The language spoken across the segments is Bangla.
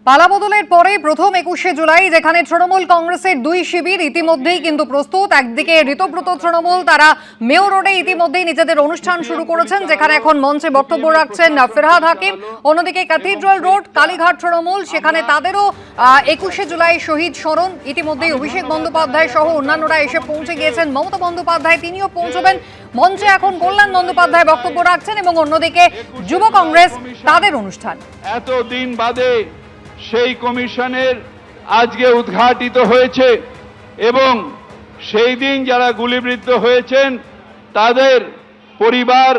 পালাবদলের পরে প্রথম 21শে জুলাই যেখানে তৃণমূল কংগ্রেসের দুই শিবির ইতিমধ্যেই কিন্তু প্রস্তুত। একদিকে ঋতব্রত তৃণমূল, তারা মেয়র রোডে ইতিমধ্যেই নিজেদের অনুষ্ঠান শুরু করেছেন, যেখানে এখন মঞ্চে বক্তব্য রাখছেন ফেরহাদ হাকিম। অন্যদিকে ক্যাথিড্রাল রোড কালীঘাট তৃণমূল, সেখানে তাদেরও 21শে জুলাই শহীদ স্মরণ। ইতিমধ্যেই অভিষেক বন্দ্যোপাধ্যায় সহ অন্যান্যরা এসে পৌঁছে গিয়েছেন। মমতা বন্দ্যোপাধ্যায় তিনিও পৌঁছবেন। মঞ্চে এখন কল্যাণ বন্দ্যোপাধ্যায় বক্তব্য রাখছেন এবং অন্যদিকে যুব কংগ্রেস তাদের অনুষ্ঠান। এতদিন বাদে সেই কমিশনের আজকে উদ্ঘাটিত হয়েছে এবং সেই দিন যারা গুলিবিদ্ধ হয়েছেন তাদের পরিবার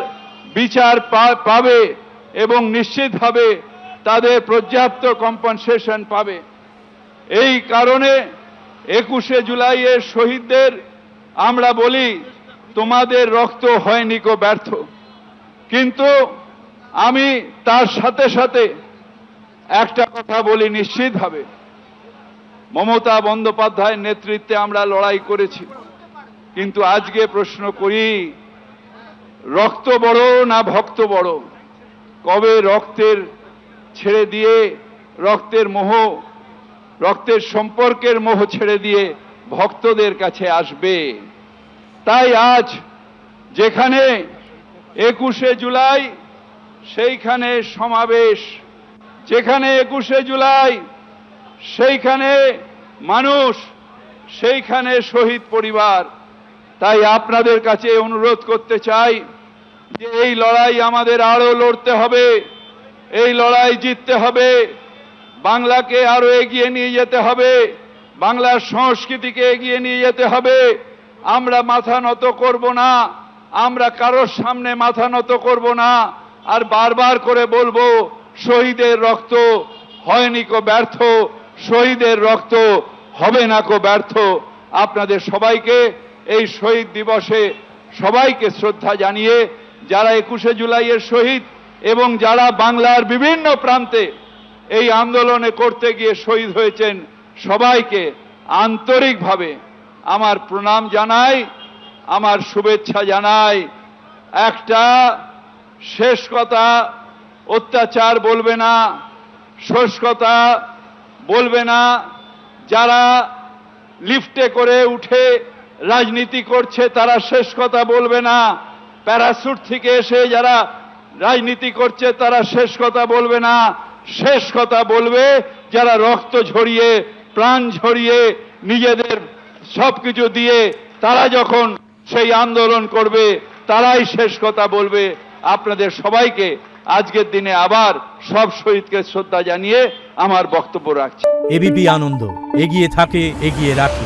বিচার পাবে এবং নিশ্চিতভাবে তাদের পর্যাপ্ত কম্পেনসেশন পাবে। এই কারণে 21শে জুলাইয়ের শহীদদের আমরা বলি, তোমাদের রক্ত হয়নি কো ব্যর্থ। কিন্তু আমি তার সাথে সাথে একটা কথা বলি, নিশ্চিতভাবে মমতা বন্দ্যোপাধ্যায়ের নেতৃত্বে আমরা লড়াই করেছি, কিন্তু আজকে প্রশ্ন করি, রক্ত বড় না ভক্ত বড়? কবে রক্তের ছেড়ে দিয়ে রক্তের মোহ, রক্তের সম্পর্কের মোহ ছেড়ে দিয়ে ভক্তদের কাছে আসবে? তাই আজ যেখানে 21শে জুলাই সেইখানে সমাবেশ, যেখানে 21শে জুলাই সেইখানে মানুষ, সেইখানে শহীদ পরিবার। তাই আপনাদের কাছে অনুরোধ করতে চাই যে এই লড়াই আমাদের আরো লড়তে হবে, এই লড়াই জিততে হবে, বাংলাকে আরো এগিয়ে নিয়ে যেতে হবে, বাংলার সংস্কৃতিকে এগিয়ে নিয়ে যেতে হবে। আমরা মাথা নত করব না, আমরা কারোর সামনে মাথা নত করব না। আর বারবার করে বলবো, শহীদের রক্ত হয়নি কো ব্যর্থ, শহীদের রক্ত হবে না কো ব্যর্থ। আপনাদের সবাইকে এই শহীদ দিবসে সবাইকে শ্রদ্ধা জানিয়ে, যারা 21শে জুলাইয়ের শহীদ এবং যারা বাংলার বিভিন্ন প্রান্তে এই আন্দোলনে করতে গিয়ে শহীদ হয়েছেন, সবাইকে আন্তরিকভাবে আমার প্রণাম জানাই, আমার শুভেচ্ছা জানাই। একটা শেষ কথা, অত্যাচার বলবে না, শেষ কথা বলবে না। যারা লিফটে করে উঠে রাজনীতি করছে তারা শেষ কথা বলবে না। প্যারাসুট থেকে এসে যারা রাজনীতি করছে তারা শেষ কথা বলবে না। শেষ কথা বলবে যারা রক্ত ঝরিয়ে, প্রাণ ঝরিয়ে, নিজেদের সবকিছু দিয়ে তারা যখন সেই আন্দোলন করবে, তারাই শেষ কথা বলবে। আপনাদের সবাইকে আজকের দিনে আবার সব শহীদকে শ্রদ্ধা জানিয়ে আমার বক্তব্য রাখছি। এবিপি আনন্দ, এগিয়ে থাকে, এগিয়ে রাখে।